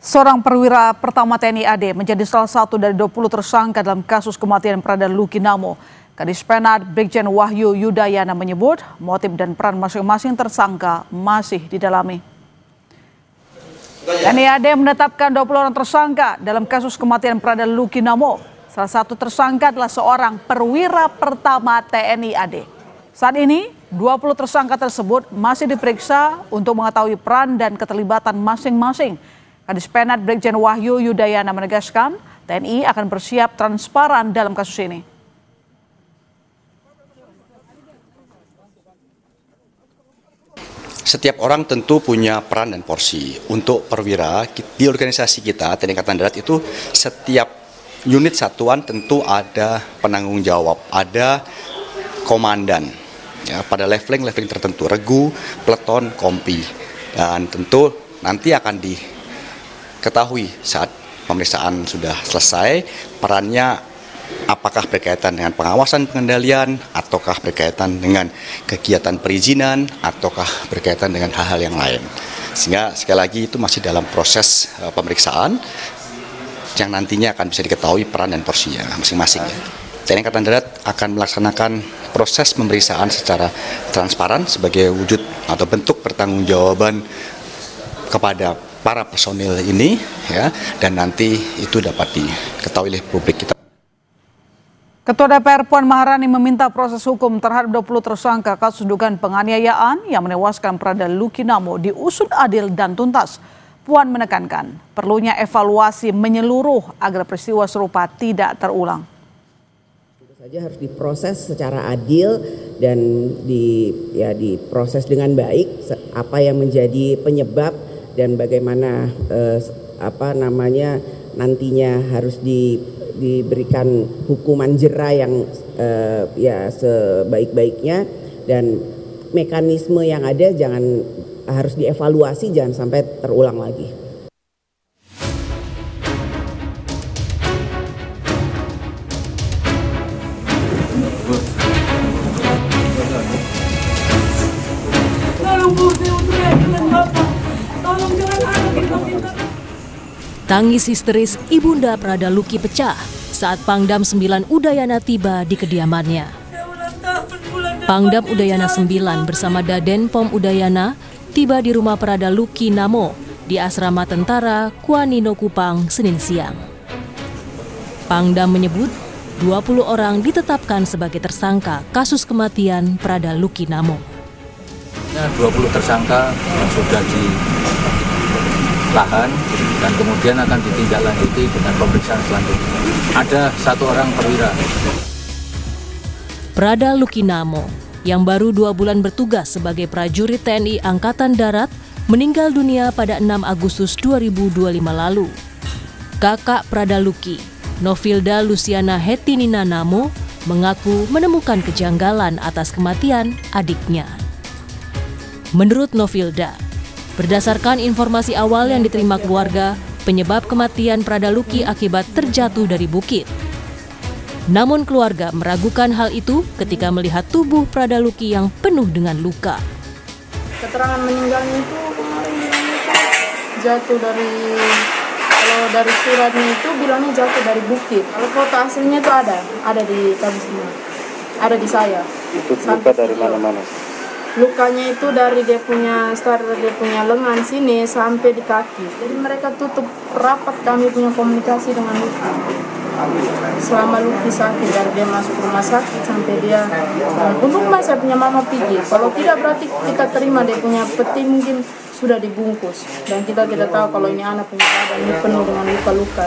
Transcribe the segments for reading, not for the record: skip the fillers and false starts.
Seorang perwira pertama TNI AD menjadi salah satu dari 20 tersangka dalam kasus kematian Prada Luki Namo. Kadis Penat Brigjen Wahyu Yudayana menyebut motif dan peran masing-masing tersangka masih didalami. TNI AD menetapkan 20 orang tersangka dalam kasus kematian Prada Luki Namo. Salah satu tersangka adalah seorang perwira pertama TNI AD. Saat ini 20 tersangka tersebut masih diperiksa untuk mengetahui peran dan keterlibatan masing-masing. Kadis Penat Brigjen Wahyu Yudayana menegaskan TNI akan bersiap transparan dalam kasus ini. Setiap orang tentu punya peran dan porsi. Untuk perwira di organisasi kita TNI Angkatan Darat itu setiap unit satuan tentu ada penanggung jawab, ada komandan. Ya, pada leveling tertentu, regu, peleton, kompi, dan tentu nanti akan diketahui saat pemeriksaan sudah selesai perannya apakah berkaitan dengan pengawasan pengendalian ataukah berkaitan dengan kegiatan perizinan ataukah berkaitan dengan hal-hal yang lain. Sehingga sekali lagi itu masih dalam proses pemeriksaan yang nantinya akan bisa diketahui peran dan porsinya masing-masing. TNI Angkatan Darat akan melaksanakan proses pemeriksaan secara transparan sebagai wujud atau bentuk pertanggungjawaban kepada para personil ini, ya, dan nanti itu dapat diketahui oleh publik kita. Ketua DPR Puan Maharani meminta proses hukum terhadap 20 tersangka kasus dugaan penganiayaan yang menewaskan Prada Luki Namo diusut adil dan tuntas. Puan menekankan perlunya evaluasi menyeluruh agar peristiwa serupa tidak terulang. Saja harus diproses secara adil dan diproses dengan baik apa yang menjadi penyebab dan bagaimana nantinya harus diberikan hukuman jera yang sebaik-baiknya, dan mekanisme yang ada harus dievaluasi, jangan sampai terulang lagi. Tangis histeris Ibunda Prada Luki pecah saat Pangdam 9 Udayana tiba di kediamannya. Pangdam Udayana 9 bersama Daden Pom Udayana tiba di rumah Prada Luki Namo di Asrama Tentara Kuanino Kupang Senin siang. Pangdam menyebut 20 orang ditetapkan sebagai tersangka kasus kematian Prada Luki Namo. 20 tersangka yang sudah ditahan dan kemudian akan ditindaklanjuti dengan pemeriksaan selanjutnya. Ada 1 orang perwira. Prada Luki Namo yang baru 2 bulan bertugas sebagai prajurit TNI Angkatan Darat meninggal dunia pada 6 Agustus 2025 lalu. Kakak Prada Luki, Novilda Luciana Hetinina Namo, mengaku menemukan kejanggalan atas kematian adiknya. Menurut Novilda, berdasarkan informasi awal yang diterima keluarga, penyebab kematian Prada Luki akibat terjatuh dari bukit. Namun keluarga meragukan hal itu ketika melihat tubuh Prada Luki yang penuh dengan luka. Keterangan meninggalnya itu kemarin jatuh kalau dari suratnya itu bilangnya jatuh dari bukit. Kalau foto aslinya itu ada di kami semua, ada di saya. Itu luka dari mana-mana? Lukanya itu dari dia punya lengan sini sampai di kaki. Jadi mereka tutup rapat kami punya komunikasi dengan Luki. Selama Luki sakit dari dia masuk rumah sakit sampai dia untuk saya punya mama pergi. Kalau tidak berarti kita terima dia punya peti mungkin sudah dibungkus. Dan kita tidak tahu kalau ini anak punya badan ini penuh dengan luka-luka.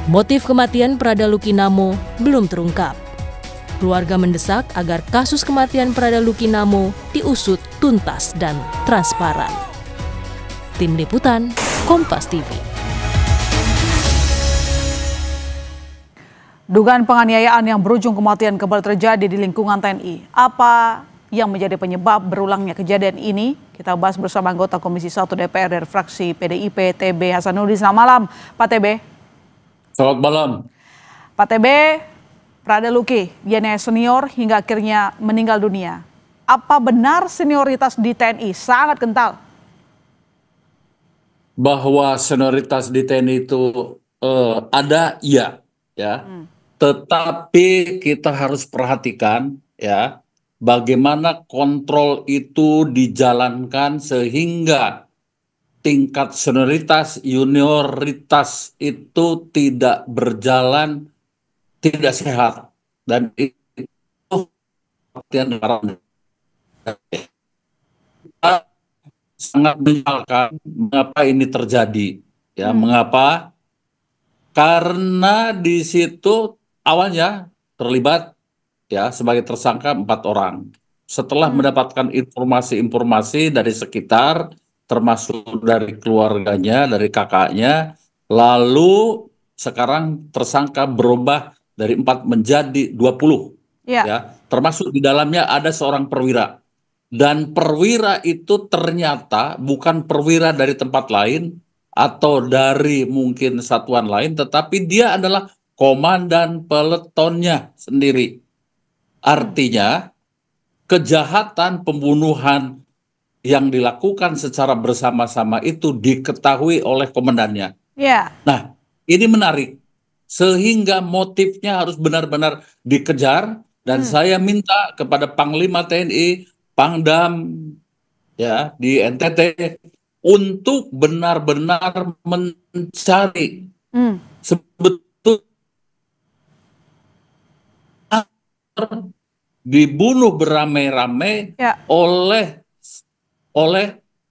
Motif kematian Prada Luki Namo belum terungkap. Keluarga mendesak agar kasus kematian Prada Luki Namo diusut tuntas dan transparan. Tim Liputan, Kompas TV. Dugaan penganiayaan yang berujung kematian kembali terjadi di lingkungan TNI. Apa yang menjadi penyebab berulangnya kejadian ini? Kita bahas bersama anggota Komisi 1 DPR dari fraksi PDIP, TB Hasanuddin. Selamat malam, Pak TB. Selamat malam. Pak TB, Prada Luki, dia senior hingga akhirnya meninggal dunia. Apa benar senioritas di TNI sangat kental? bahwa senioritas di TNI itu ada, iya, ya. Tetapi kita harus perhatikan, ya, bagaimana kontrol itu dijalankan sehingga tingkat senioritas, junioritas itu tidak berjalan, tidak sehat, dan itu perhatian kita sangat menyesalkan mengapa ini terjadi, ya. Mengapa? Karena di situ awalnya terlibat, ya, sebagai tersangka 4 orang. Setelah mendapatkan informasi-informasi dari sekitar, termasuk dari keluarganya, dari kakaknya, lalu sekarang tersangka berubah dari 4 menjadi 20. Ya, termasuk di dalamnya ada seorang perwira. Dan perwira itu ternyata bukan perwira dari tempat lain atau dari mungkin satuan lain, tetapi dia adalah komandan peletonnya sendiri. Artinya, kejahatan pembunuhan yang dilakukan secara bersama-sama itu diketahui oleh komandannya. Nah, ini menarik. Sehingga motifnya harus benar-benar dikejar, dan saya minta kepada Panglima TNI, Pangdam, ya, di NTT untuk benar-benar mencari sebetulnya dibunuh beramai-ramai oleh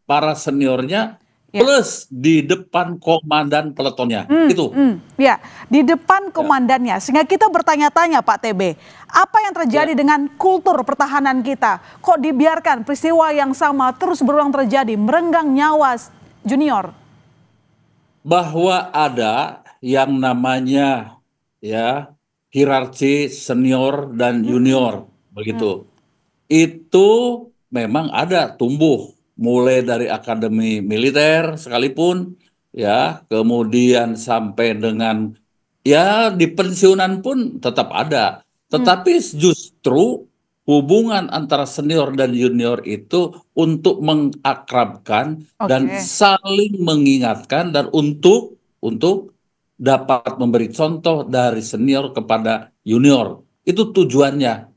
para seniornya, plus di depan komandan peletonnya. Ya, di depan komandannya. Sehingga kita bertanya-tanya, Pak TB, apa yang terjadi dengan kultur pertahanan kita? Kok dibiarkan peristiwa yang sama terus berulang terjadi, merenggang nyawa junior? Bahwa ada yang namanya, ya, hierarki senior dan junior, begitu. Itu memang ada tumbuh mulai dari akademi militer sekalipun, ya, kemudian sampai dengan, ya, di pensiunan pun tetap ada. Tetapi justru hubungan antara senior dan junior itu untuk mengakrabkan dan saling mengingatkan, dan untuk dapat memberi contoh dari senior kepada junior. Itu tujuannya,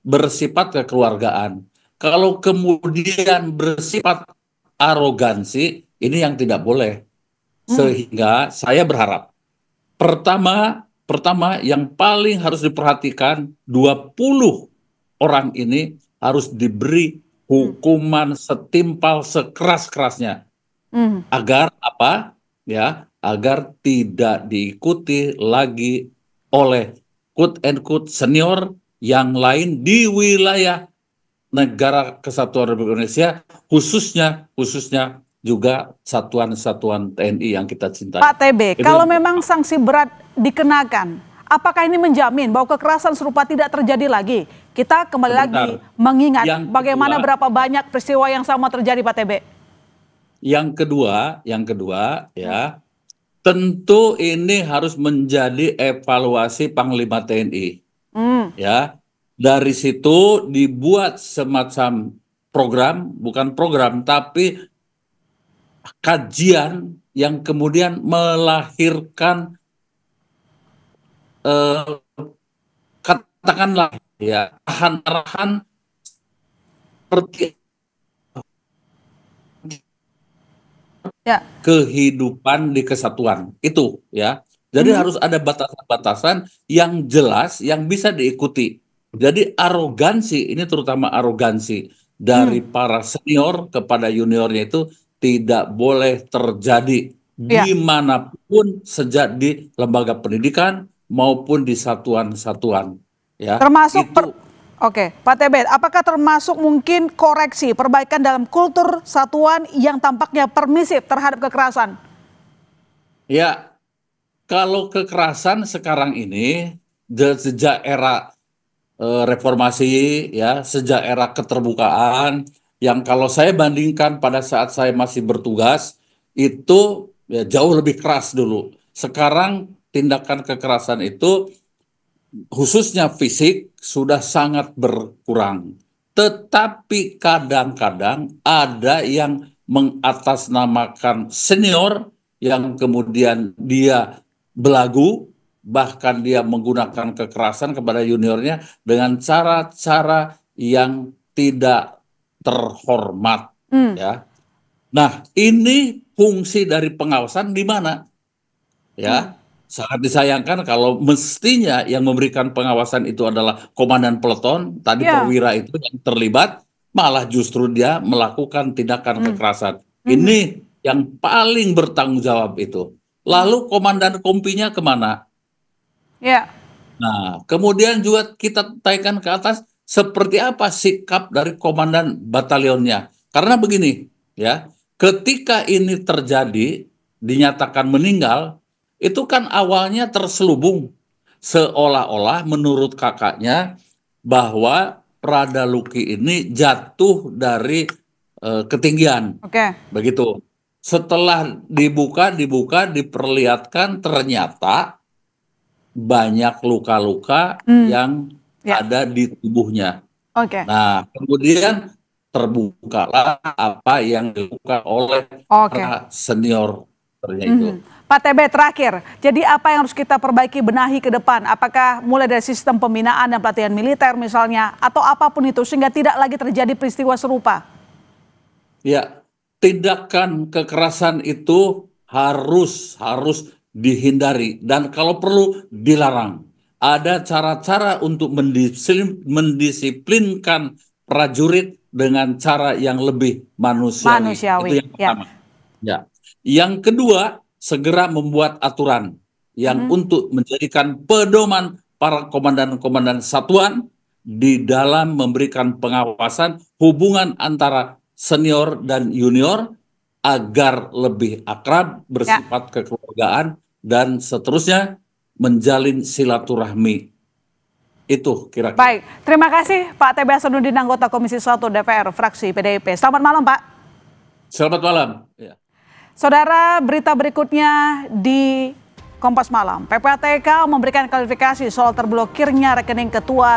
bersifat kekeluargaan. Kalau kemudian bersifat arogansi, ini yang tidak boleh. Sehingga saya berharap, pertama yang paling harus diperhatikan, 20 orang ini harus diberi hukuman setimpal sekeras-kerasnya. Agar apa? Ya, agar tidak diikuti lagi oleh quote and quote senior yang lain di wilayah Negara Kesatuan Republik Indonesia, khususnya juga satuan-satuan TNI yang kita cintai. Pak TB, kalau memang sanksi berat dikenakan, apakah ini menjamin bahwa kekerasan serupa tidak terjadi lagi? Kita kembali lagi mengingat bagaimana berapa banyak peristiwa yang sama terjadi, Pak TB. Yang kedua, ya, tentu ini harus menjadi evaluasi Panglima TNI. Ya, dari situ dibuat semacam program, bukan program, tapi kajian yang kemudian melahirkan, katakanlah, ya, arahan-arahan seperti kehidupan di kesatuan itu, ya. Jadi harus ada batasan-batasan yang jelas yang bisa diikuti. Jadi arogansi, ini terutama arogansi dari para senior kepada juniornya itu tidak boleh terjadi dimanapun, sejak di lembaga pendidikan maupun di satuan-satuan. Ya, termasuk Oke, Pak TB, apakah termasuk mungkin koreksi, perbaikan dalam kultur satuan yang tampaknya permisif terhadap kekerasan? Ya, kalau kekerasan sekarang ini sejak era reformasi, ya, sejak era keterbukaan, yang kalau saya bandingkan pada saat saya masih bertugas itu, ya, jauh lebih keras dulu. Sekarang tindakan kekerasan itu, khususnya fisik, sudah sangat berkurang. Tetapi kadang-kadang ada yang mengatasnamakan senior yang kemudian dia belagu, bahkan dia menggunakan kekerasan kepada juniornya dengan cara-cara yang tidak terhormat, ya. Nah, ini fungsi dari pengawasan di mana? Ya, sangat disayangkan kalau mestinya yang memberikan pengawasan itu adalah komandan peleton, tadi perwira itu yang terlibat, malah justru dia melakukan tindakan kekerasan. Ini yang paling bertanggung jawab itu. Lalu komandan kompinya kemana? Ya. Nah, kemudian juga kita taikkan ke atas seperti apa sikap dari komandan batalionnya. Karena begini, ya, ketika ini terjadi, dinyatakan meninggal, itu kan awalnya terselubung. Seolah-olah menurut kakaknya bahwa Prada Luki ini jatuh dari ketinggian. Oke. Begitu. Setelah dibuka, diperlihatkan ternyata banyak luka-luka yang ada di tubuhnya. Oke. Nah, kemudian terbukalah apa yang dilakukan oleh para seniornya itu. Pak TB, terakhir, jadi apa yang harus kita perbaiki, benahi ke depan? Apakah mulai dari sistem pembinaan dan pelatihan militer misalnya, atau apapun itu, sehingga tidak lagi terjadi peristiwa serupa? Ya, tindakan kekerasan itu harus dihindari dan kalau perlu dilarang. Ada cara-cara untuk mendisiplinkan prajurit dengan cara yang lebih manusiawi. Itu yang pertama. Ya. Yang kedua, segera membuat aturan yang untuk menjadikan pedoman para komandan-komandan satuan di dalam memberikan pengawasan hubungan antara senior dan junior agar lebih akrab, bersifat kekeluargaan, dan seterusnya menjalin silaturahmi. Itu kira-kira. Baik, terima kasih Pak TB Hasanuddin, anggota Komisi 1 DPR, fraksi PDIP. Selamat malam, Pak. Selamat malam. Ya. Saudara, berita berikutnya di Kompas Malam. PPATK memberikan klarifikasi soal terblokirnya rekening Ketua